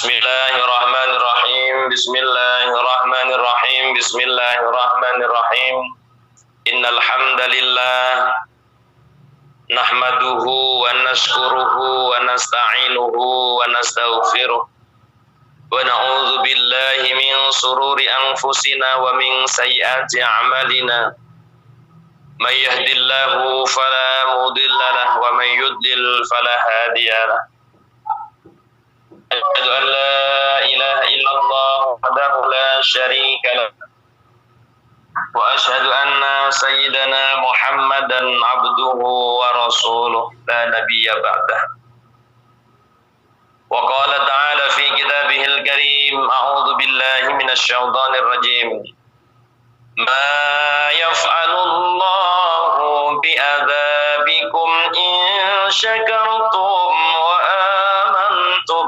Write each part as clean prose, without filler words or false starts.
Bismillahirrahmanirrahim. Bismillahirrahmanirrahim. Bismillahirrahmanirrahim. Innal hamdalillah nahmaduhu wa nashkuruhu wa nasta'inuhu wa nastaghfiruh. Wa na'udzu billahi min shururi anfusina wa min sayyiati a'malina. May yahdihillahu fala mudilla lahu wa may yudlil fala hadiya lahu. Asyhadu an la ilaha illallah wahdahu la syarika lah wa asyhadu anna sayyidana Muhammadan abduhu wa rasuluh la nabiyya ba'dah. Wa qala ta'ala fi kitabihil karim a'udzu billahi minasy syaithanir rajim. Ma yaf'alullahu bi'adzabikum in syakartum wa amantum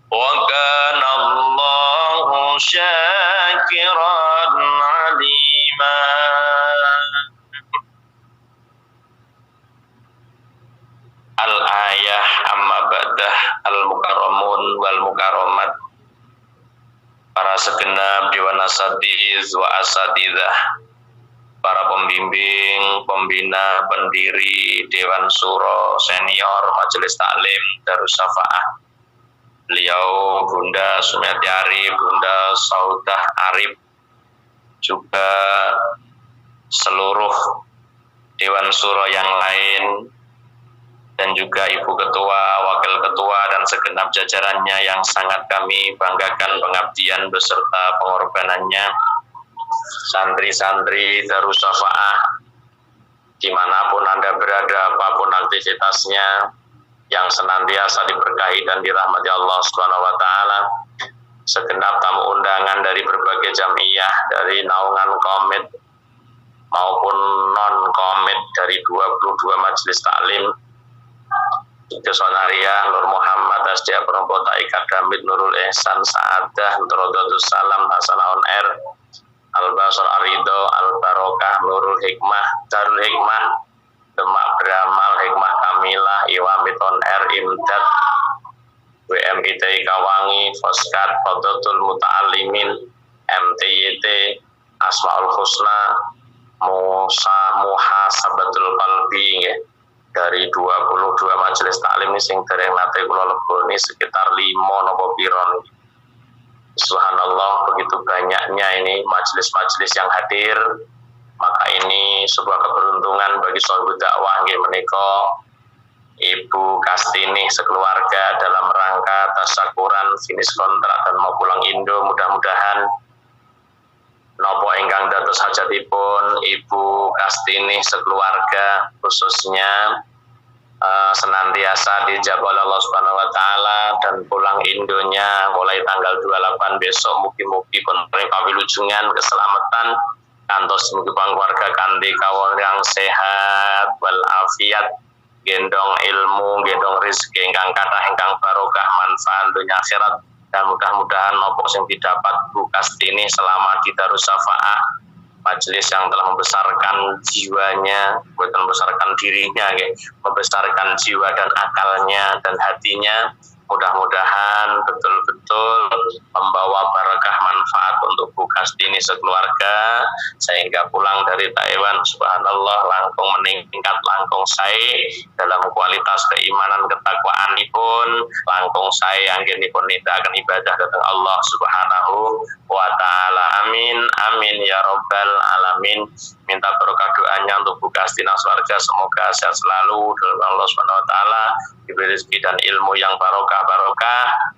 wa kana Allahu syakiran alima. Al-ayah amma ba'dah al-mukarramun wal mukarramat, para segenap dewan asatiz wa asatidzah, para pembimbing, pembina, pendiri Dewan Syuro Senior Majelis Taklim Darus Syafaah, beliau Bunda Sumiati Arif, Bunda Saudah Arif, juga seluruh Dewan Syuro yang lain, dan juga Ibu Ketua, Wakil Ketua, dan segenap jajarannya yang sangat kami banggakan pengabdian beserta pengorbanannya, santri-santri Darus Syafaah, dimanapun Anda berada, apapun aktivitasnya, yang senantiasa diberkahi dan dirahmati Allah Subhanahu wa Ta'ala, segenap tamu undangan dari berbagai jamiah, dari naungan komit maupun non-komit dari 22 majelis taklim, Sonaria, Nur Muhammad, Asdia Perompo, Taika Damit, Nurul Ihsan, Sa'adah, Rodotus Salam, Hasanah On Air, Al-Basar Arido, Al-Barokah, Nurul Hikmah, Darul Hikmah, Demak Beramal, Hikmah Kamilah, Iwamit On Air, Imdad, WMIT Kawangi, Foskat, Fototul Muta'alimin, MTYT, Asma'ul Husna, Musa Muhasabatul Qalbi, dari 22 majelis taklim ini sing dereng nate kula leboni sekitar 5 napa pira. Subhanallah, begitu banyaknya ini majelis-majelis yang hadir, maka ini sebuah keberuntungan bagi sahibul dakwah nggih menika Ibu Kastini sekeluarga dalam rangka tasyakuran finish kontrak dan mau pulang Indo. Mudah-mudahan nopo ingkang dados hajatipun Ibu Kastini sekeluarga khususnya senantiasa dijabah oleh Allah Subhanahu wa Ta'ala, dan pulang Indonya mulai tanggal 28 besok mugi-mugi pun kawilujungan keselamatan kantos mugi keluarga kanthi kawon yang sehat wal afiat, gendong ilmu, gendong rezeki ingkang kathah, ingkang barokah, manfaat dunya akhirat. Dan mudah-mudahan nopo sing didapat Bu Kastini selama di Darus Syafaah, majelis yang telah membesarkan jiwanya, bukan membesarkan dirinya, membesarkan jiwa dan akalnya dan hatinya, mudah-mudahan betul-betul membawa barakah manfaat untuk Bu Kastini sekeluarga, sehingga pulang dari Taiwan subhanallah langkung meningkat, langkung sae dalam kualitas keimanan ketakwaanipun, langkung sae anggenipun nindakaken ibadah dhateng Allah Subhanahu wa Ta'ala. Amin amin ya rabbal alamin. Minta berkah doanya untuk Bu Kastini keluarga, semoga sehat selalu dalam Allah Subhanahu wa Ta'ala, diberi rezeki dan ilmu yang barokah,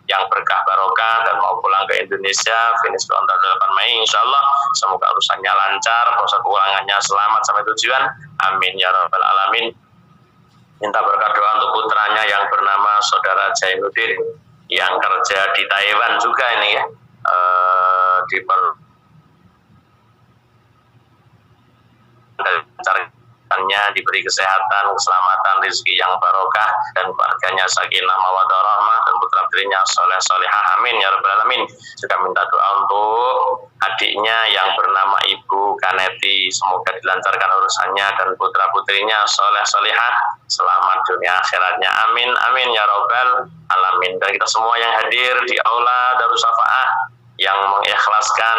yang berkah barokah, dan mau pulang ke Indonesia finish kontrak 8 Mei insyaallah. Semoga urusannya lancar, proses keuangannya selamat sampai tujuan. Amin ya rabbal alamin. Minta berkah doa untuk putranya yang bernama Saudara Jainuddin yang kerja di Taiwan juga ini ya, di diberi kesehatan, keselamatan, rezeki yang barokah, dan keluarganya sakinah mawaddah rahmah, dan putra putrinya soleh solehah, amin ya rabbal alamin. Juga minta doa untuk adiknya yang bernama Ibu Kaneti, semoga dilancarkan urusannya dan putra putrinya soleh solehah, selamat dunia akhiratnya, amin amin ya rabbal alamin. Dan kita semua yang hadir di aula Darus Syafa'ah yang mengikhlaskan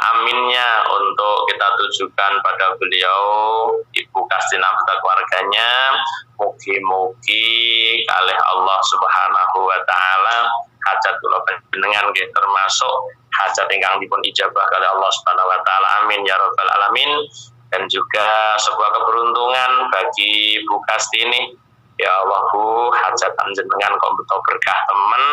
aminnya untuk kita tujukan pada beliau Ibu Kastina beserta keluarganya, mugi-mugi kalih Allah Subhanahu wa taala hajat kula panjenengan nggih termasuk hajat ingkang dipun ijabah kalih Allah Subhanahu wa taala, amin ya rabbal alamin. Dan juga sebuah keberuntungan bagi Bu Kastini, ya Allah Bu, hajat panjenengan kok betul berkah temen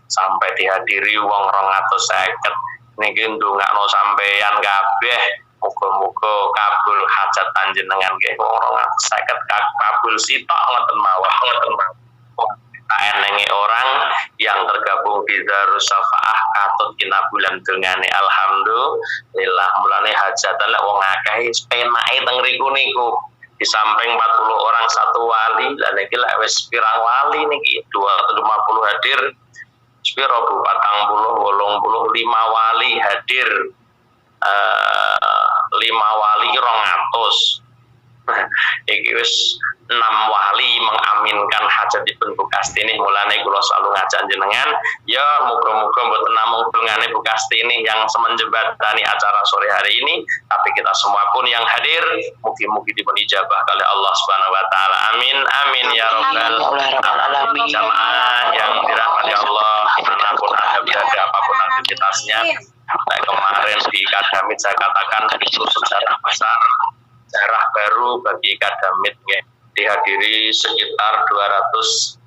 sampai dihadiri wong 250 niki ndongakno sampeyan kabeh, muga-muga kabul hajat panjenengan nggih wong 250 kabul sitok ngoten mawon. Enenge orang yang tergabung di Darus Syafa'ah katut kinabulan dongane alhamdulillah. Mulane hajatan lek wong akeh penake teng riku niku. Di samping 40 orang satu wali, lan iki lek wis pirang wali niki 250 hadir. Sepiro Bu, 40, 85 wali hadir, 5 wali 200. Iki wis 6 wali mengaminkan hajatipun Bu Kastini. Mulane kula selalu ngajak jenengan, ya muga-muga mboten namung dongane Bu Kastini yang semenjembatani acara sore hari ini, tapi kita semua pun yang hadir mugi-mugi dipun ijabah oleh Allah Subhanahu wa taala. Amin amin ya rabbal alamin. Jamaah yang dirahmati Allah, dimanapun Anda berada, apapun aktivitasnya, kayak kemarin di Kadamit saya katakan itu sejarah besar, sejarah baru bagi Kadamit ya. Dihadiri sekitar 200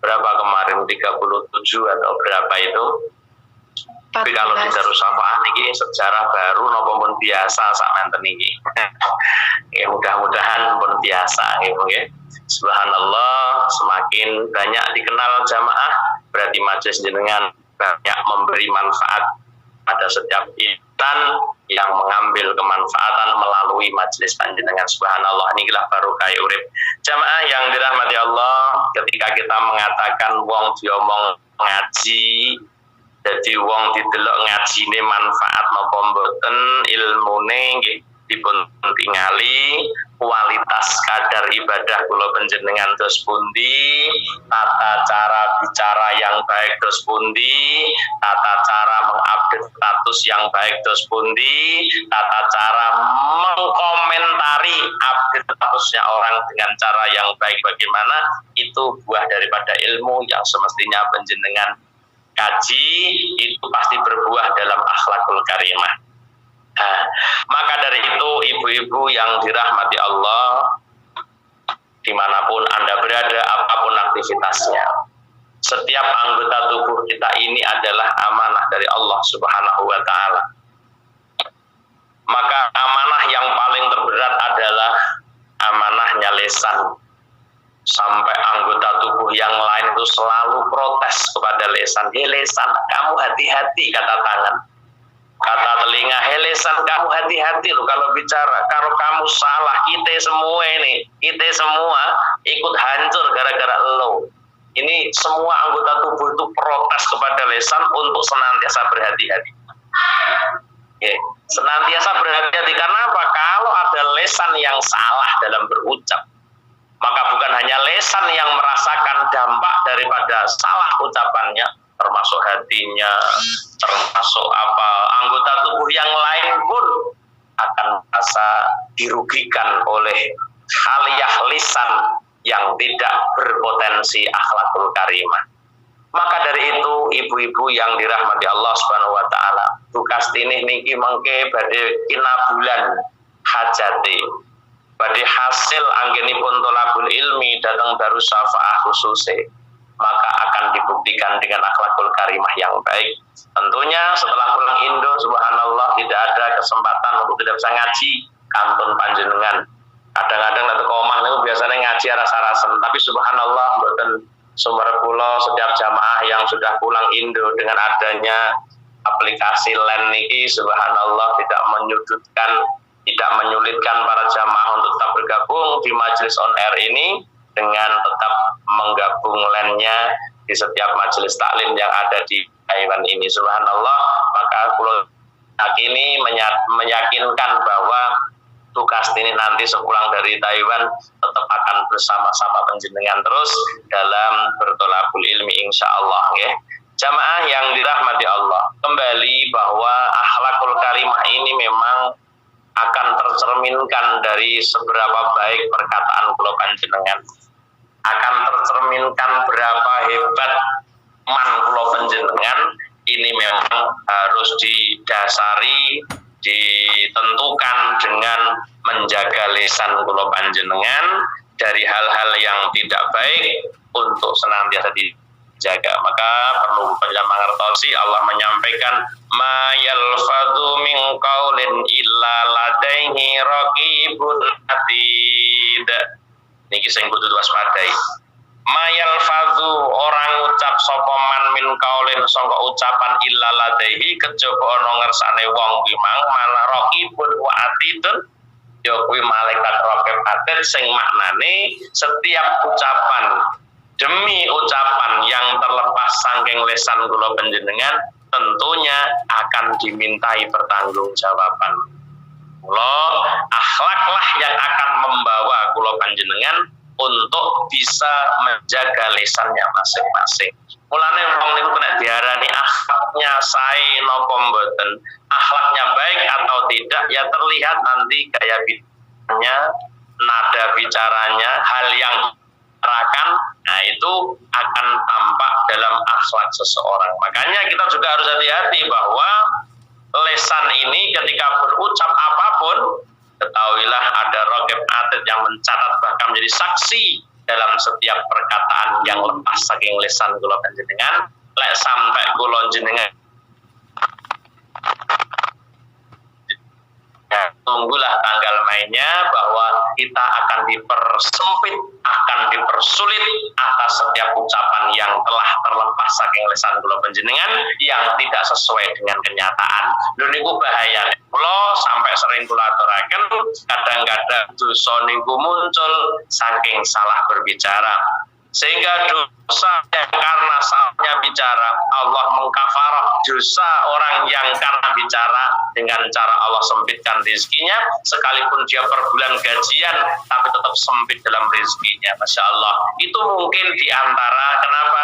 berapa kemarin, 37 atau berapa itu. Tapi kalau di Darus Syafa'ah niki sejarah baru napa pun biasa sak menten niki. Ya mudah-mudahan pun biasa gitu ya. Subhanallah, semakin banyak dikenal jamaah berarti majelis jenengan banyak memberi manfaat pada setiap insan yang mengambil kemanfaatan melalui majelis panjenengan. Subhanallah, inilah barokah urip. Jamaah yang dirahmati Allah, ketika kita mengatakan wong diomong ngaji, jadi wong didelok ngajine manfaat napa mboten, ilmune nggih dipun tingali, kualitas kadar ibadah kula panjenengan dos pundi, tata cara bicara yang baik dos pundi, tata cara mengupdate status yang baik dos pundi, tata cara mengkomentari update statusnya orang dengan cara yang baik bagaimana, itu buah daripada ilmu yang semestinya panjenengan kaji, itu pasti berbuah dalam akhlakul karimah. Nah, maka dari itu ibu-ibu yang dirahmati Allah, dimanapun Anda berada, apapun aktivitasnya, setiap anggota tubuh kita ini adalah amanah dari Allah Subhanahu wa ta'ala. Maka amanah yang paling terberat adalah amanahnya lisan. Sampai anggota tubuh yang lain itu selalu protes kepada lisan. Hei lisan, kamu hati-hati, kata tangan. Kata telinga, hei lisan, kamu hati-hati loh kalau bicara. Kalau kamu salah, kita semua ikut hancur gara-gara lo. Ini semua anggota tubuh itu protes kepada lisan untuk senantiasa berhati-hati. Ya, senantiasa berhati-hati. Karena apa? Kalau ada lisan yang salah dalam berucap, maka bukan hanya lisan yang merasakan dampak daripada salah ucapannya, termasuk hatinya, termasuk anggota tubuh yang lain pun akan merasa dirugikan oleh haliyah lisan yang tidak berpotensi akhlakul karimah. Maka dari itu ibu-ibu yang dirahmati Allah Subhanahu wa taala, Bu Kastini niki mengke badhe kinabulan hajati, badhe hasil anggenipun thalabul ilmi datang Darus Syafa'ah khususnya, maka akan dibuktikan dengan akhlakul karimah yang baik. Tentunya setelah pulang Indo, subhanallah, tidak ada kesempatan untuk tidak bisa ngaji kantun panjenengan. Kadang-kadang nanti komah niku biasanya ngaji rasa-rasen, tapi subhanallah mboten sumber kula setiap jamaah yang sudah pulang Indo dengan adanya aplikasi LAN niki, subhanallah tidak menyudutkan tidak menyulitkan para jamaah untuk tetap bergabung di majelis on air ini dengan tetap menggabung lainnya di setiap majelis taklim yang ada di Taiwan ini. Subhanallah, maka kula yakini meyakinkan bahwa tugas ini nanti sepulang dari Taiwan tetap akan bersama-sama panjenengan terus dalam bertolakul ilmi insyaallah ya. Jamaah yang dirahmati Allah, kembali bahwa akhlakul karimah ini memang akan tercerminkan dari seberapa baik perkataan kula panjenengan, akan tercerminkan berapa hebat man kula panjenengan. Ini memang harus didasari, ditentukan dengan menjaga lisan kula panjenengan dari hal-hal yang tidak baik untuk senantiasa dijaga. Maka perlu panjenengan mangertosi Allah menyampaikan ma yalfadzu min qaulin illa ladaihi raqibun atid. Niki sing kudu waspadai. Mayal fazu orang ucap sopoman min kaulin sangka ucapan illa ladaihi kejaba ana ngersane wong kuwi mang mana raqibun wa atidun ya kuwi malaikat raqib atid sing maknane setiap ucapan demi ucapan yang terlepas saking lisan kula panjenengan tentunya akan dimintai pertanggungjawaban. Kula akhlaklah yang akan membawa kula panjenengan untuk bisa menjaga lisannya masing-masing. Mulane wong niku kena diarani akhlaknya sae napa mboten, akhlaknya baik atau tidak ya terlihat nanti gaya bicaranya, nada bicaranya, hal yang terakan, nah itu akan tampak dalam akhlak seseorang. Makanya kita juga harus hati-hati bahwa lisan ini ketika berucap apapun, ketahuilah ada raqib atid yang mencatat bahkan menjadi saksi dalam setiap perkataan yang lepas saking lisan kula panjenengan. Lek sampai kula jenengan ya, tunggulah tanggal mainnya bahwa kita akan dipersempit, akan dipersulit atas setiap ucapan yang telah terlepas saking lisan kula panjenengan yang tidak sesuai dengan kenyataan. Lho niku bahaya. Kula sampai sering kula aturaken kadang-kadang dosa niku muncul saking salah berbicara. Sehingga dosa yang karena salahnya bicara Allah mengkafarah dosa orang yang karena bicara dengan cara Allah sempitkan rezekinya, sekalipun dia per bulan gajian tapi tetap sempit dalam rezekinya. Masya Allah, itu mungkin diantara kenapa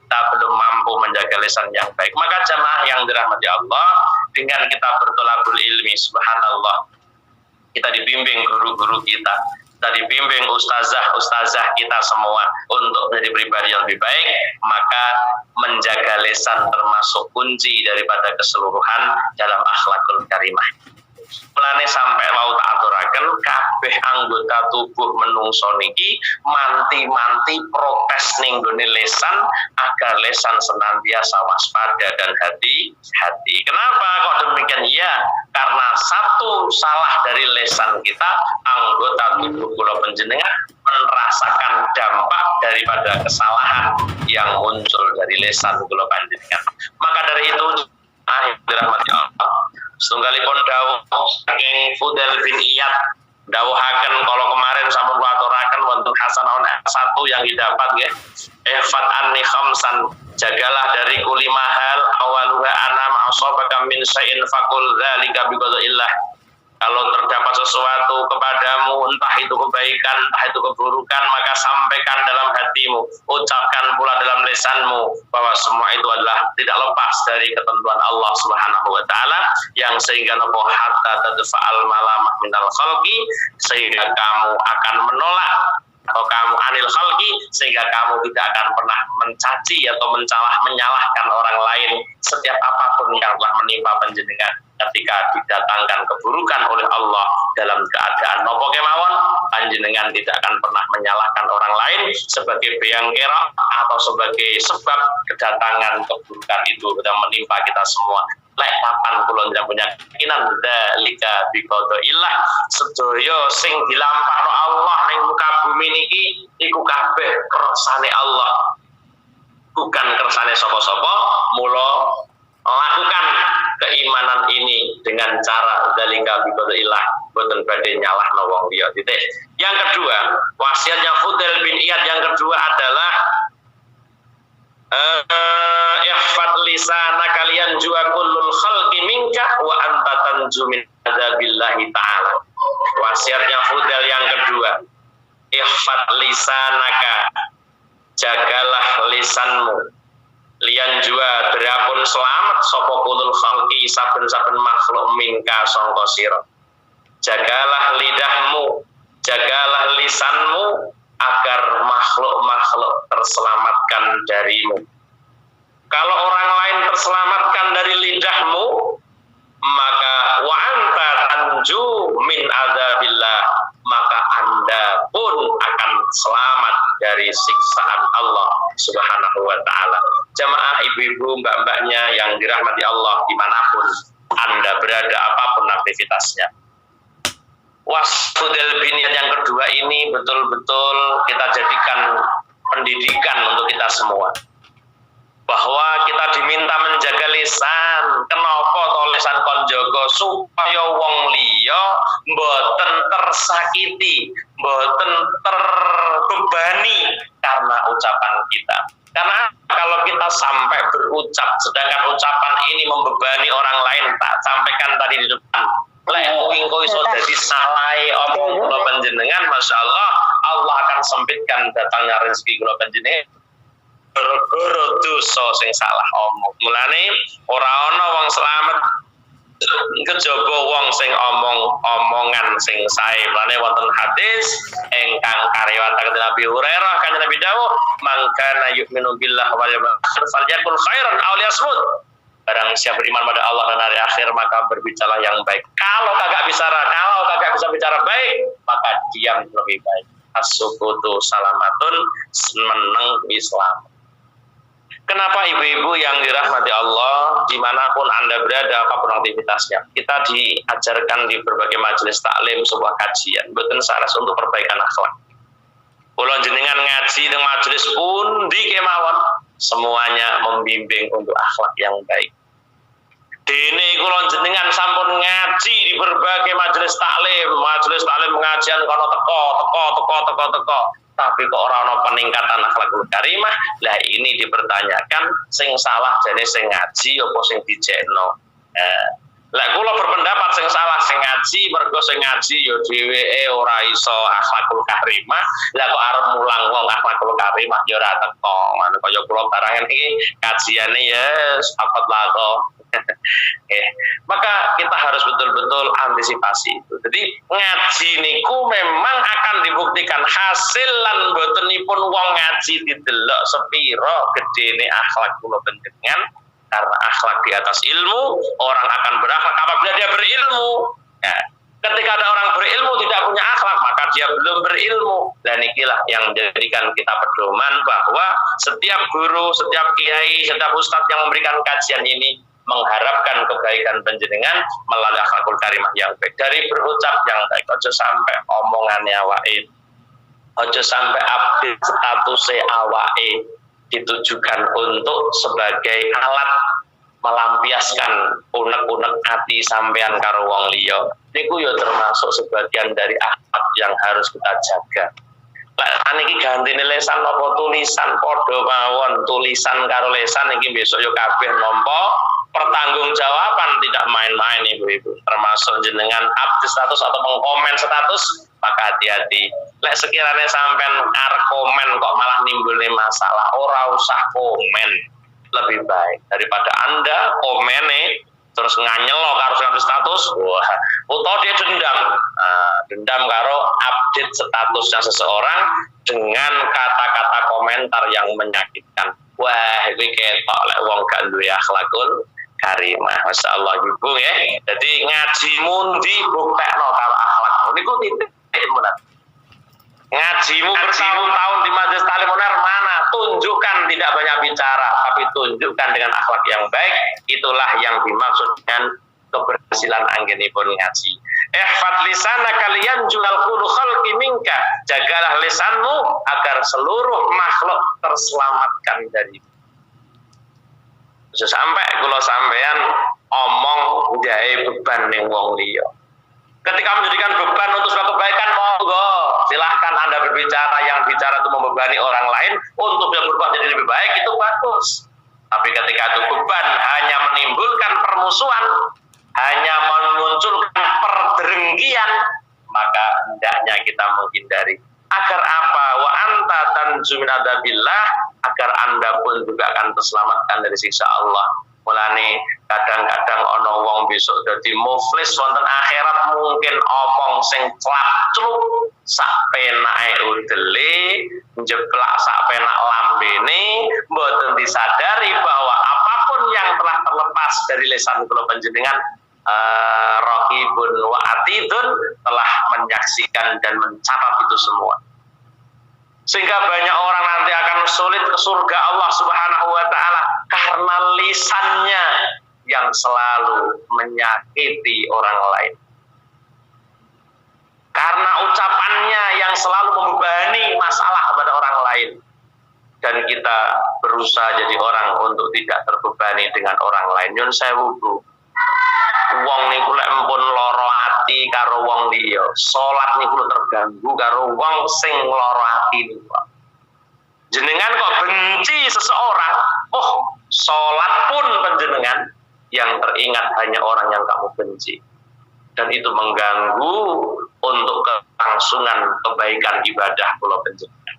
kita belum mampu menjaga lisan yang baik. Maka jamaah yang dirahmati Allah, dengan kita bertolakul ilmi, subhanallah, kita dibimbing guru-guru kita, kita dibimbing ustazah kita semua untuk menjadi pribadi yang lebih baik, maka menjaga lisan termasuk kunci daripada keseluruhan dalam akhlakul karimah. Mulane sampai mau tak aturaken kabeh anggota tubuh menungso niki manti-manti protes ning gone lisan agar lisan senantiasa waspada dan hati-hati. Kenapa kok demikian? Ya, karena satu salah dari lisan kita, anggota tubuh kula panjenengan merasakan dampak daripada kesalahan yang muncul dari lisan kula panjenengan. Maka dari itu dirahmati Allah, setunggalipun dawuh saking Fudail bin Iyad dawuhaken kalau kemarin sampun waturaken wonten hasanah satu yang didapat nggih, ihfad anni khamsan, jagalah dari kulima hal awaluha anam asabaka min syai'in faqul dzalika bi qadaillah. Kalau terdapat sesuatu kepadamu, entah itu kebaikan, entah itu keburukan, maka sampaikan dalam hatimu, ucapkan pula dalam lisanmu bahwa semua itu adalah tidak lepas dari ketentuan Allah Subhanahu wa taala, yang sehingga nabu hatta tadfa'al malamah minal khalqi, sehingga kamu akan menolak atau kamu anil khalqi, sehingga kamu tidak akan pernah mencaci atau menyalahkan orang lain setiap apapun yang telah menimpa panjenengan. Ketika didatangkan keburukan oleh Allah dalam keadaan nopo kemawon, panjenengan tidak akan pernah menyalahkan orang lain sebagai biang kerok atau sebagai sebab kedatangan keburukan itu yang menimpa kita semua. Lek kapan kula ndak punya keyakinan dalika bi qadaillah, sedaya sing dilampahno Allah ning muka bumi niki iku kabeh kersane Allah, bukan kersane sapa-sapa. Mula lakukan keimanan ini dengan cara dzalika biqadrillah boten badhe nyalahno wong liya titik. Yang kedua, wasiatnya Fudail bin Iyad yang kedua adalah ihfad lisana kalian jua kullul khalqi minka wa anta tanju min adzabillahi ta'ala. Wasiatnya Fudail yang kedua, ihfad lisanaka, jagalah lisanmu, lian jua berapun selamat sapa kullul khalqi saben-saben makhluk minka sangka sira. Jagalah lidahmu, jagalah lisanmu agar makhluk-makhluk terselamatkan darimu. Kalau orang lain terselamatkan dari lidahmu, maka wa anta tanju min adzabillah, maka Anda pun akan selamat dari siksaan Allah Subhanahu wa taala. Jamaah ibu-ibu, mbak-mbaknya yang dirahmati Allah dimanapun Anda berada, apapun aktivitasnya. Fudail bin Iyad yang kedua ini betul-betul kita jadikan pendidikan untuk kita semua, bahwa kita diminta menjaga lisan. Kenapa to lisan kon jaga? Supaya wong liya mboten tersakiti, mboten terbebani karena ucapan kita. Karena kalau kita sampai berucap sedangkan ucapan ini membebani orang lain, tak sampaikan tadi di depan, lek engko iso dadi salai omong kula panjenengan, masyaallah Allah akan sempitkan datangnya rezeki kula panjenengan gara-gara dosa sing salah omong. Mulane ora ana wong slamet kejaba wong sing omong-omongan sing sae. Mulane wonten hadis ingkang kariwataken Nabi Hurairah kanjeng Nabi dawuh, "Mangkana yu'minu billahi wal yawmil akhir falyakul khairan aw liyasmut." Barang siapa beriman pada Allah dan hari akhir, maka berbicara yang baik. Kalau kagak bisa bicara baik, maka diam lebih baik. As-sukutu salamatun, meneng Islam. Kenapa ibu-ibu yang dirahmati Allah, dimanapun Anda berada, apapun aktivitasnya, kita diajarkan di berbagai majelis taklim sebuah kajian, boten saras untuk perbaikan akhlak. Kula jenengan ngaji dengan majelis pundi kemawon, semuanya membimbing untuk akhlak yang baik. Dene kula jenengan sampun ngaji di berbagai majelis taklim pengajian kono teko, tapi kok ora ana peningkatan akhlakul karimah. Lah ini dipertanyakan, sing salah jane sing ngaji apa sing dijekno. Lah kula berpendapat sing salah sing ngaji, mergo sing ngaji ya dheweke ora iso akhlakul karimah. Lah kok arep mulang wong akhlakul karimah ya ora teko. Mane kaya kula barangan iki kajiane ya sapat lah kok. Maka kita harus betul-betul antisipasi itu. Jadi ngaji niku memang akan dibuktikan hasil lan botenipun wong ngaji didelok sepiro gedene akhlak kula panjenengan. Karena akhlak di atas ilmu, orang akan berakhlak apabila dia berilmu. Ya, ketika ada orang berilmu tidak punya akhlak, maka dia belum berilmu. Dan inilah yang menjadikan kita pedoman bahwa setiap guru, setiap kiai, setiap ustadz yang memberikan kajian ini mengharapkan kebaikan panjenengan melalui akhlakul karimah yang baik, dari berucap yang baik. Ojo sampai omongannya awake, ojo sampai update statusnya awake ditujukan untuk sebagai alat melampiaskan unek-unek hati sampean karo wong liya. Niku ya termasuk sebagian dari akhlak yang harus kita jaga. Lah niki gantine lesan apa tulisan padha mawon, tulisan karo lesan iki besok yo kabeh nampa pertanggungjawaban, tidak main-main ibu-ibu. Termasuk jenengan update status atau mengkomen status, maka hati-hati. Lek sekiranya sampean arep komen kok malah nimbulne masalah, ora usah komen. Lebih baik daripada Anda komene terus nganyelo karo status, wah, utawa dia dendam karo update statusnya seseorang dengan kata-kata komentar yang menyakitkan. Wah, iki ketok lek wong gak duwe akhlakul karimah. Masyaallah ibu ya. Jadi ngaji mundi buktekno karo akhlak. Niku titik menan. Ngajimu bertahun-tahun di majelis taklim uner mana? Tunjukkan, tidak banyak bicara, tapi tunjukkan dengan akhlak yang baik. Itulah yang dimaksud dengan keberhasilan anggenipun ngaji. Ihfad lisana kalian jual kullu khalqi minka. Jagalah lisanmu agar seluruh makhluk terselamatkan dari. Sampai kula sampean omong jae beban ning wong liya. Ketika menjadikan beban untuk sebuah kebaikan, monggo silahkan Anda berbicara, yang bicara itu membebani orang lain untuk berubah jadi lebih baik, itu bagus. Tapi ketika itu beban hanya menimbulkan permusuhan, hanya memunculkan perdengkian, maka hendaknya kita menghindari. Agar apa? Wa anta tanju min adzabillah, agar Anda pun juga akan terselamatkan dari siksa Allah. Mulane kadang-kadang ana wong besok dadi muflis wonten akhirat, mungkin omong sing celak-celuk sak penake udele, njeblak sak penak lambene, mboten disadari bahwa apapun yang telah terlepas dari lisan kula panjenengan, raqibun wa atidun, telah menyaksikan dan mencatat itu semua. Sehingga banyak orang nanti akan sulit ke surga Allah Subhanahu wa taala karena lisannya yang selalu menyakiti orang lain. Karena ucapannya yang selalu membebani masalah kepada orang lain. Dan kita berusaha jadi orang untuk tidak terbebani dengan orang lain. Nyun sewu, Bu. Wong niku lek empun lara ati karo wong liya, salat niku terganggu karo wong sing lara ati niku. Jenengan kok benci seseorang, salat pun panjenengan yang teringat hanya orang yang kamu benci. Dan itu mengganggu untuk kelangsungan kebaikan ibadah kula panjenengan.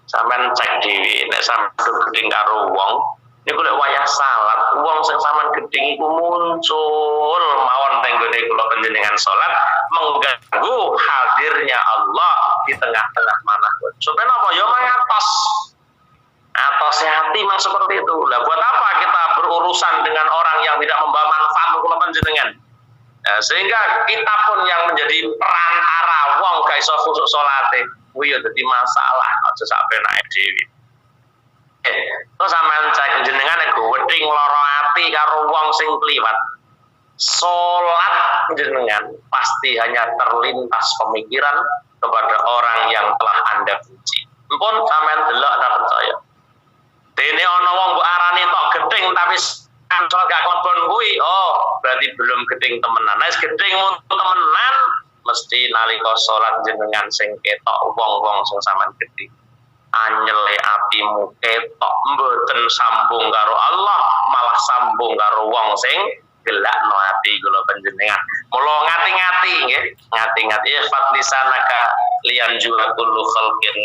Sampeyan cek dhewe nek sampeyan gedeng karo wong niku lek wayah salat, wong sing sampean gedeng iku muncul mawon teng gone kula panjenengan salat, mengganggu hadirnya Allah di tengah-tengah manah. Supaya apa? Ya mangatos. Atosnya hati memang seperti itu. Lah buat apa kita berurusan dengan orang yang tidak membawa manfaat untuk kula panjenengan? Sehingga kita pun yang menjadi perantara wong gak iso khusuk salate, kuwi ya dadi masalah aja sak penake dhewe. Terus sampean cek jenengan nek wedhing lara ati karo wong sing kliwat. Salat jenengan pasti hanya terlintas pemikiran kepada orang yang telah Anda benci. Empun sampean delok ta percaya. Dene ana wong mbok arani tok gedeng tapi salat gak klebon kuwi, berarti belum gedeng temenan. Nek gedeng temenan mesti nalika salat jenengan sing ketok wong-wong sing sampean gedeng. Anyele atimu ketok mboten sambung karo Allah, malah sambung karo wong sing gelakno ati kula panjenengan. Mula ngati-ngati nggih, ngati-ngati fatlisanaka liyan juga kullu khalqin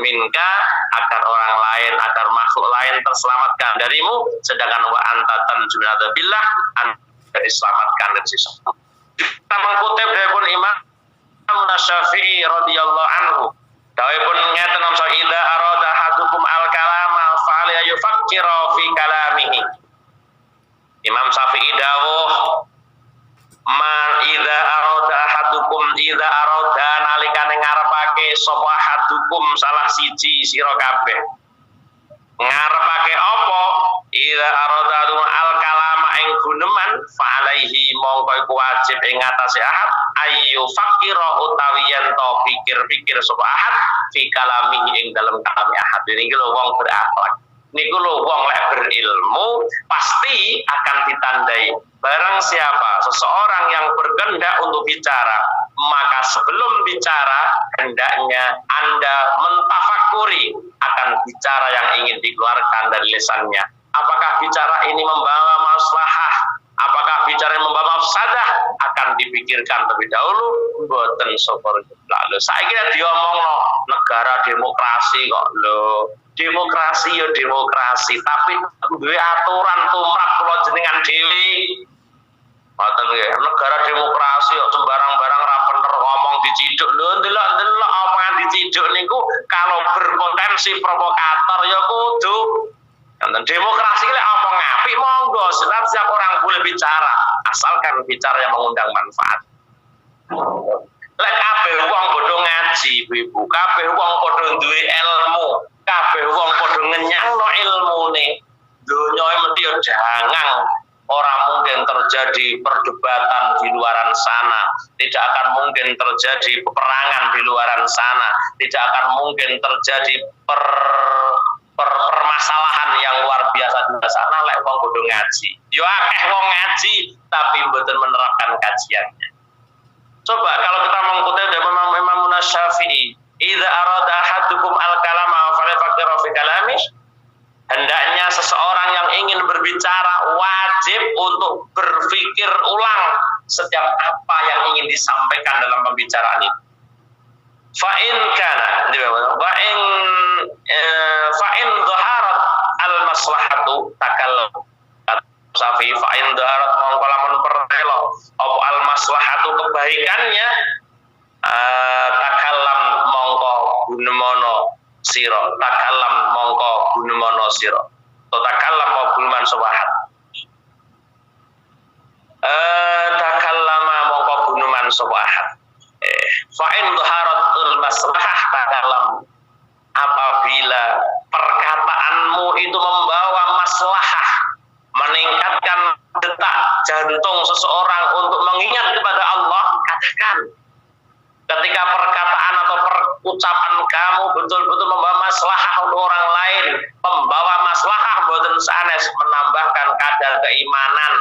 minka agar orang lain, agar makhluk lain terselamatkan darimu, sedangkan wa anta tanjuna billah anda diselamatkan dari sisa. Kita mengutip dari pun Imam Syafi'i radhiyallahu anhu. Dawuhipun ngeten napa idza arada hadukum al-kalama fa'al yufakkira fi kalamihi. Imam Syafi'i dawuh man idza arada hadukum idza arada nalikane ngarepake sapa hadukum salah siji sira kabeh. Ngarepake apa? Idza arada al-kalama ing guneman fa'alaihi mongko iku wajib ing ngatasé ahad ayu fakira utawi yen to pikir-pikir sapa ahad fi kalamihi ing dalem kalami ahad. Niki lho wong berakhlak. Niku lho wong lek berilmu pasti akan ditandai. Barang siapa seseorang yang berkehendak untuk bicara, maka sebelum bicara hendaknya Anda mentafakuri akan bicara yang ingin dikeluarkan dari lisannya. Apakah bicara ini membawa maslahah? Apakah bicara yang membawa mafsadah? Akan dipikirkan terlebih dahulu. Mboten sopor lalu. Saiki diomongno negara demokrasi kok lho. Demokrasi ya demokrasi, tapi duwe aturan tumrap kula jenengan dhewe. Mboten nggih, negara demokrasi kok sembarang-barang ra bener ngomong diciduk. Lho ndelok-ndelok omongan diciduk niku kalau berpotensi provokator ya kudu. Demokrasi lek omong apik monggo, setiap orang boleh bicara asalkan bicara yang mengundang manfaat. Lek kabeh wong padha ngaji, Ibu, kabeh wong padha duwe ilmu, kabeh wong padha ngenyangno ilmune, donya mesti jangan. Orang mungkin terjadi perdebatan di luaran sana, tidak akan mungkin terjadi peperangan di luaran sana, tidak akan mungkin terjadi permasalahan yang luar biasa di sana lek wong kudu ngaji. Yo akeh wong ngaji tapi mboten menerapkan kajiannya. Coba kalau kita mengutip dari Imam Syafi'i, idza arada ahadukum al-kalama falyafakir fi kalami. Hendaknya seseorang yang ingin berbicara wajib untuk berpikir ulang setiap apa yang ingin disampaikan dalam pembicaraan itu. Fa'in kana, fa'in dhaharat al-maslahatu takallam. Safi fa'in dhaharat mongko lamun pertelo apa al-maslahatu kebaikannya takallam mongko gunemono sira, takallam mongko gunemono sira. To takallam mau guneman sawahat. Takallama mongko guneman sawahat. Fa'in dhaharatul maslahah takallam. Apabila perkataanmu itu membawa maslahah, meningkatkan detak jantung seseorang untuk mengingat kepada Allah, katakan. Ketika perkataan atau ucapan kamu betul-betul membawa maslahah untuk orang lain, membawa maslahah boten sanes, menambahkan kadar keimanan,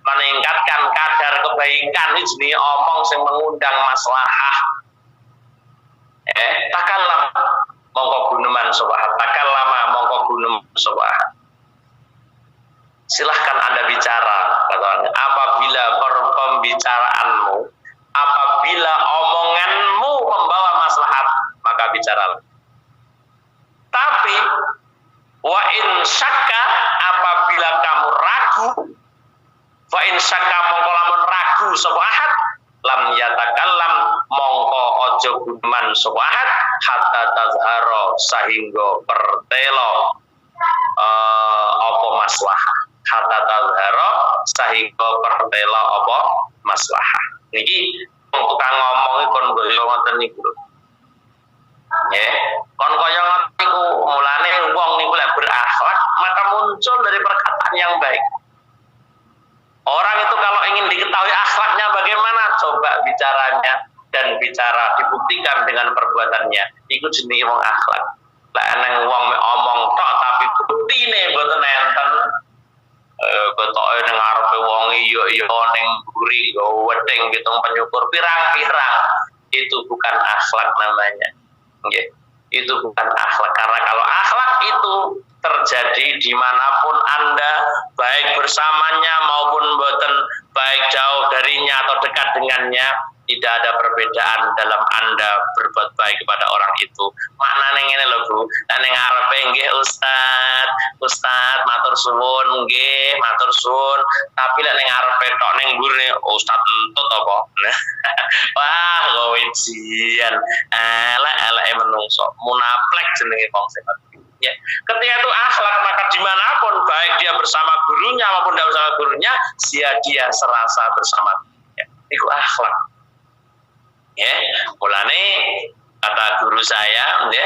meningkatkan kadar kebaikan, ini jenis omong yang mengundang maslahah. Takallam mongko guneman sawahat, takallama mongko guneman sawahat. Silahkan Anda bicara, katanya. Apabila pembicaraanmu, apabila omonganmu membawa maslahat, maka bicaralah. Tapi wa in syakka, apabila kamu ragu, wa in syakka mongko lamun ragu sawahat, lam yatakallam mongko ojo guneman sawahat hatta tazharo sahingga pertelo apa maslahah. Hatta tazharo sahingga pertelo apa maslahah. Niki tukang ngomong kon kaya ngoten niku. Nggih, kon kaya ngoten niku mulane wong niku lek berakhlak maka muncul dari perkataan yang baik. Orang itu kalau ingin diketahui akhlaknya bagaimana, coba bicaranya dan bicara dibuktikan dengan perbuatannya. Iku jenenge wong akhlak. Lek nang wong omong tok tapi buktine mboten enten. Betoke ning ngarepe wong iya ning mburi go wedeng pitung penyukur pirang-pirang, itu bukan akhlak namanya. Nggih, itu bukan akhlak, karena kalau akhlak itu terjadi dimanapun Anda, baik bersamanya maupun mboten, baik jauh darinya atau dekat dengannya, tidak ada perbedaan dalam Anda berbuat baik kepada orang itu. Maknane ngene lho Bu, nek ning ngarepe nggih Ustaz matur suwun, nggih matur suwun, tapi lek ning ngarepe tok ning mburi Ustaz entut apa. Wah, kowe jian. Elek menungso, munaplek jenenge wong sehat. Ya, ketika itu akhlak, maka dimanapun baik dia bersama gurunya maupun tidak bersama gurunya, dia serasa bersama gurunya. Itu akhlak. Ya, mulane kata guru saya, ya,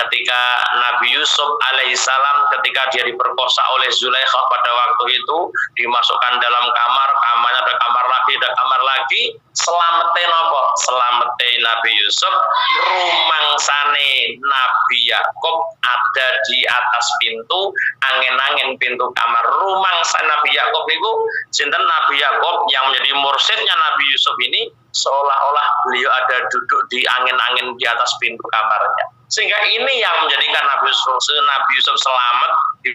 ketika Nabi Yusuf alaihissalam ketika dia diperkosa oleh Zulaikha pada waktu itu, dimasukkan dalam kamar, kamarnya ada kamar lagi, selamete nopo? Selamete Nabi Yusuf, rumangsane Nabi Yakub ada di atas pintu, angin-angin pintu kamar. Rumangsane Nabi Yakub itu, sinten Nabi Yakub yang menjadi mursyidnya Nabi Yusuf ini, seolah-olah beliau ada duduk di angin-angin di atas pintu kamarnya. Sehingga ini yang menjadikan Nabi Yusuf selamat di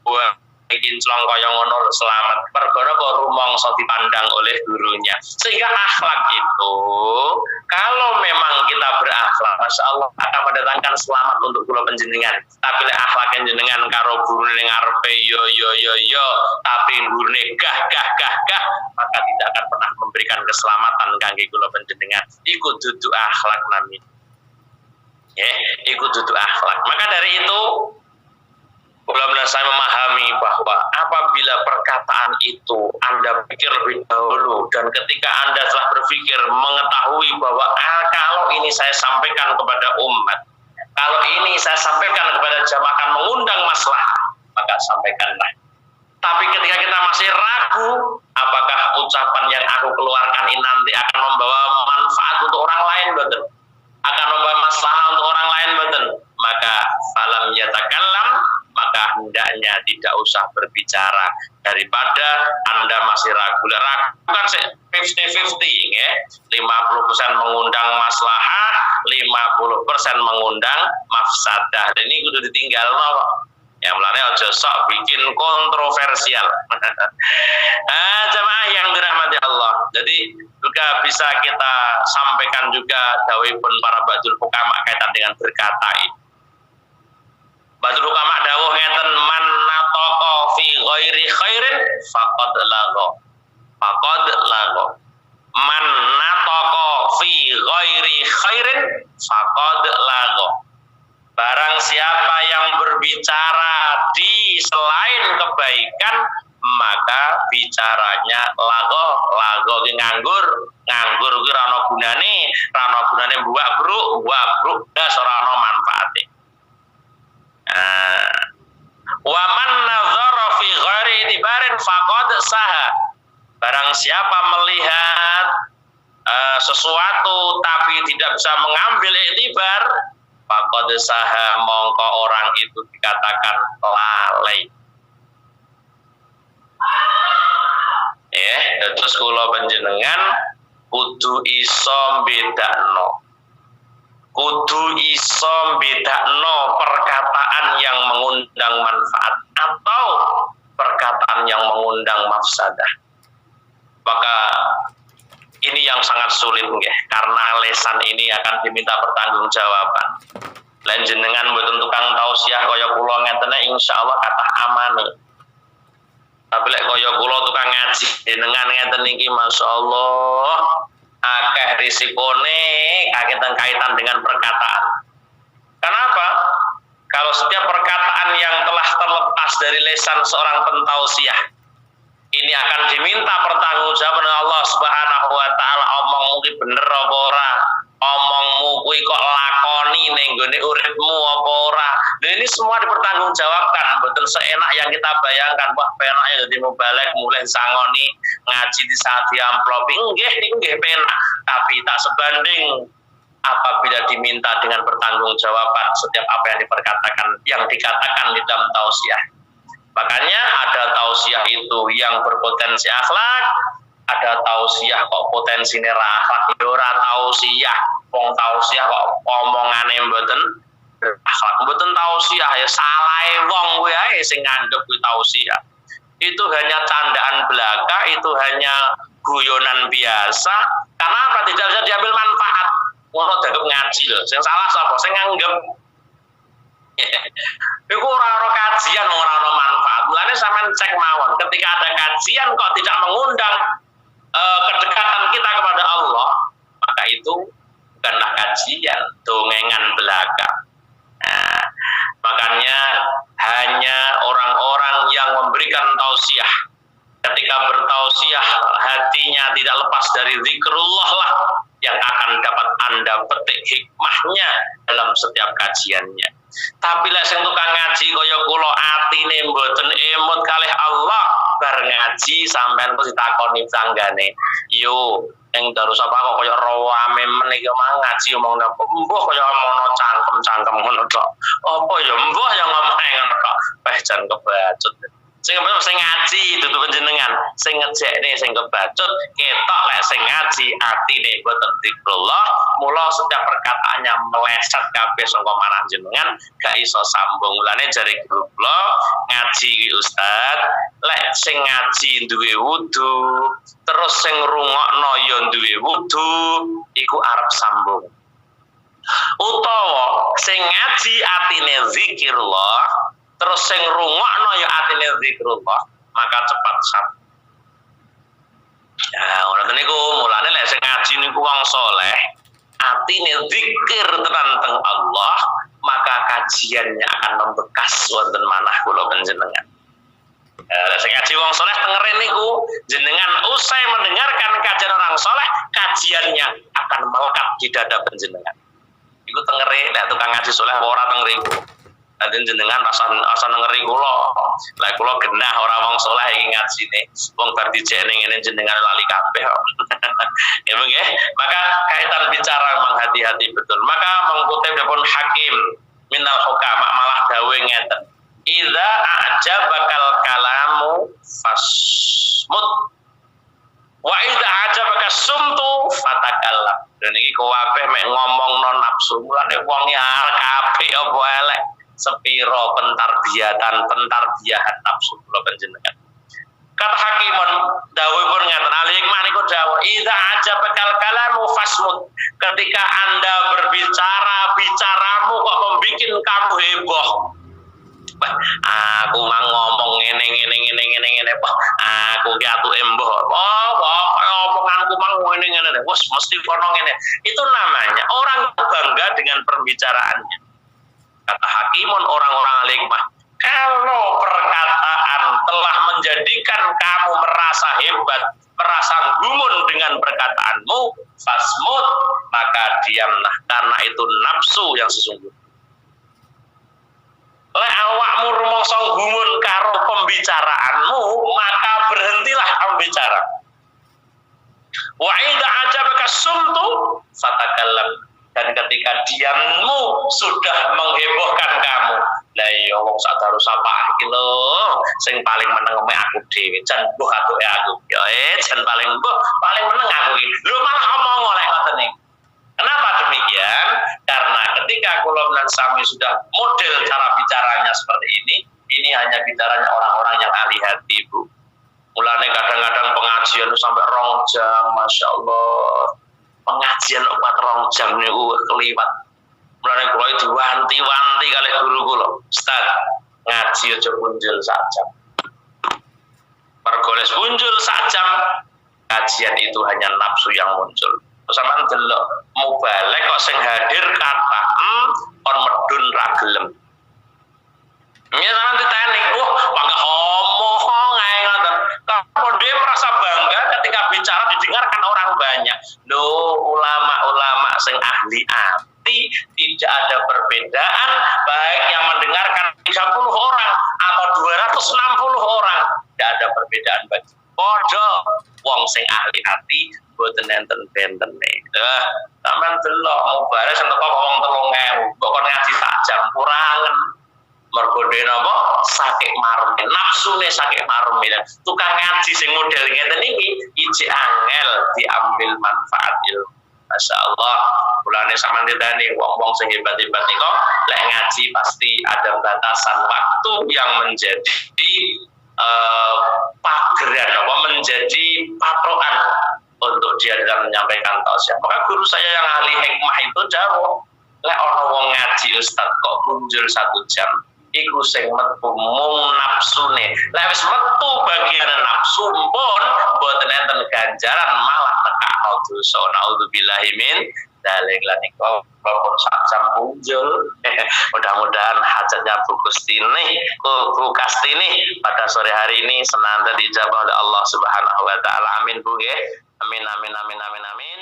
buah kinclong kaya ngono selamat perkara kok rumangsa dipandang oleh gurunya. Sehingga akhlak itu kalau memang kita berakhlak, Masya Allah akan mendatangkan selamat untuk kula panjenengan. Tapi lek akhlak jenengan karo gurune ning ngarepe yo tapi gurune gah, maka tidak akan pernah memberikan keselamatan kangge kula panjenengan. Iku dudu akhlak namanya. Ya, ikut duduk akhlak. Maka dari itu, benar-benar saya memahami bahwa apabila perkataan itu Anda pikir lebih dahulu, dan ketika Anda telah berpikir mengetahui bahwa kalau ini saya sampaikan kepada umat, kalau ini saya sampaikan kepada jamaah akan mengundang masalah, maka sampaikanlah. Tapi ketika kita masih ragu, apakah ucapan yang aku keluarkan ini nanti akan membawa manfaat untuk orang lain, betul? Akan membawa masalah untuk orang lain, betul? Maka falam yatakallam, maka hendaknya hendaknya tidak usah berbicara daripada Anda masih ragu. Ragu kan 50-50 ya. 50% mengundang maslahah, 50% mengundang mafsadah. Dan ini kudu ditinggal yang mulanya aja sok bikin kontroversial. Jamaah yang dirahmati Allah. Jadi juga bisa kita sampaikan juga dawuhipun para badul hukama kaitan dengan berkata ini. Badul hukama dawuh ngeten, man nataqa fi ghairi khairin faqad lagha. Faqad lagha. Man nataqa fi ghairi khairin faqad lagha. Barang siapa yang berbicara di selain kebaikan, maka bicaranya lago ki nganggur ki rano gunane buak bruk gas ora ono manfaate. Wa man nazara fi ghairi itibarin faqad saha. Barang siapa melihat sesuatu tapi tidak bisa mengambil iktibar, faqad saha, mongko orang itu dikatakan lalai. Terus kula panjenengan kudu iso bedakno perkataan yang mengundang manfaat atau perkataan yang mengundang mafsadah. Maka ini yang sangat sulit nggih, karena lesan ini akan diminta pertanggungjawaban. Lan jenengan mboten tukang tausiah kaya kula ngeten insyaallah kathah amane. Tapi lek kaya kula tukang ngaji jenengan ngeten iki masyaallah akeh risikone kaitan dengan perkataan. Kenapa? Kalau setiap perkataan yang telah terlepas dari lisan seorang pentausiah ini akan diminta pertanggungjawaban Allah Subhanahu wa taala, omong mungkin bener apa ora, omongmu kuwi kok lakoni ning gone uripmu apa ora. Ini semua dipertanggungjawabkan, betul seenak yang kita bayangkan. Wah, penak ya dadi mubalek mulai sangoni ngaji di saat di amplop. Nggih penak, tapi tak sebanding apabila diminta dengan pertanggungjawaban setiap apa yang dikatakan di dalam tausiah. Makanya ada tausiah itu yang berpotensi akhlak, ada tausiah kok potensi ra akhlak, ora tausiah. Wong tausiah kok omongane mboten akhlak, mboten tausiah ya salahe wong kuwi ae sing nganggep kuwi tausiah. Itu hanya candaan belaka, itu hanya guyonan biasa. Kenapa tidak bisa diambil manfaat? Ngono dianggap ngaji lho. Sing salah sapa? Sing nganggep. Iku ora kajian ora ono manfaat. Mulane sampean cek mawon, ketika ada kajian kok tidak mengundang kedekatan kita kepada Allah, maka itu bukanlah kajian, dongengan belaka. Nah, makanya hanya orang-orang yang memberikan tausiah, ketika bertausiah hatinya tidak lepas dari zikrullah lah yang akan dapat Anda petik hikmahnya dalam setiap kajiannya. Tapi lek sing tukang ngaji kaya kula atine mboten emut kalih Allah, bar ngaji sampean kok ditakoni tanggane, yo ning terus apa kok kaya rawame meniki mang ngaji omong napa mbuh kaya mono cangkem ngono tok. Apa ya mbuh yang ngomong ngono tok. Jan kebacut. Sing ngaji dudu panjenengan, sing ngejekne sing kebacut, ketok lek sing ngaji atine boten zikrullah, mula setiap perkataannya meleset kabeh saka marang jenengan, gak iso sambung. Mulane jare kula ngaji iki Ustaz, lek sing ngaji duwe wudu, terus sing rungokno ya duwe wudu, iku arep sambung. Utawa sing ngaji atine zikrullah, terus sing rungokno ya atine zikrullah, maka cepat sambung. Ya, ngono niku mulane lek sing ngaji niku wong saleh, atine zikir tentang Allah, maka kajiannya akan membekas wonten manah kula panjenengan. Sing ngaji wong saleh tengeren niku jenengan usai mendengarkan kajian orang saleh, kajiannya akan melekat di dada panjenengan. Iku tengere lek tukang ngaji saleh ora tengere iku. Nanti jenengan rasa ngeri kula. Lah kula genah ora wong saleh iki ngajine. Wong bar dijekne ngene jenengan lali kabeh. Ya nggih. Maka kaitan bicara memang hati-hati betul. Maka mengkutip dipun Hakim minal hukama malah dawuh ngeten. Idza a'jabakal kalamu fasmut wa idza a'jabaka sumtu fatakallam. Dan iki kabeh mek ngomong non nafsu. Mulane wong ya kabeh apa elek sepiro pentarbiatan nafsu kula panjenengan. Kata hakimun dawuhipun ngaten al-hikmah niku dawuh idza ajabakal kalamu fasmut. Ketika Anda berbicara, bicaramu kok membuat kamu heboh. Aku mang ngomong ngene Pak. Aku ki atuke mbah. Omonganku mang ngene. Wes mesti kono ngene. Itu namanya orang bangga dengan perbicaraannya. Kata hakimun orang-orang al-hikmah, kalau perkataan telah menjadikan kamu merasa hebat, merasa gumun dengan perkataanmu, fasmut, maka diamlah, karena itu nafsu yang sesungguhnya. Lek awakmu rumangsa gumun karo pembicaraanmu, maka berhentilah kamu bicara. Wa idza ajabaka sumtu fatakallam. Dan ketika diammu sudah menghebohkan kamu, lah ya wong sak harus apa iki lho sing paling meneng mek aku dhewe jan mbuh atuke aku ya jan paling meneng aku iki lho malah omong oleh ngoten iki. Kenapa demikian? Karena ketika kula lan sami sudah model cara bicaranya seperti ini hanya bicaranya orang-orang yang ahli hati, Bu. Mulane kadang-kadang pengajian sampai 2 jam, Masya Allah. Pengajian 4 jam niku keliwat. Mulane kula diwanti-wanti kali guru kula, Ustaz, ngaji aja punjul sak jam. Mergo les punjul sak jam, kajian itu hanya nafsu yang muncul. Sampeyan delok mubalek kok sing hadir kata kon medun ra gelem. Sampeyan diteni, bangga omong ae ngoten. Kalau dia merasa bangga ketika bicara didengarkan orang banyak. Loh, ulama-ulama sing ahli hati tidak ada perbedaan baik yang mendengarkan 30 orang atau 260 orang. Tidak ada perbedaan bagi podo wong sing ahli hati boten enten bentene. Sampeyan delok mubare sing teko wong 3.000, kok ngaji sak jam kurangen. Mergo dene apa sakit marme, nafsune sakit marme. Tukang ngaji sing model ngeten iki ijek angel diambil manfaat ilmu. Masyaallah, mulane sampeyan ditani wong-wong sing hebat-hebat niku lek ngaji pasti ada batasan waktu yang menjadi pageran apa menjadi patokan untuk dia dalam menyampaikan tausiah. Maka guru saya yang ahli hikmah itu dawuh, lek ana wong ngaji Ustaz kok punjul 1 jam, iku sing metu mung nafsune. Lek wis metu bagian nafsu pun mboten enten ganjaran, malah nekakno dosa. Naudzubillahi min dzalik lan iku pun sak jam punjul. Mudah-mudahan hajatnya Bu Kustini, Bu Kastini pada sore hari ini senantiasa dijabah oleh Allah Subhanahu wa taala. Amin Bu nggih. Amin amin amin amin amin.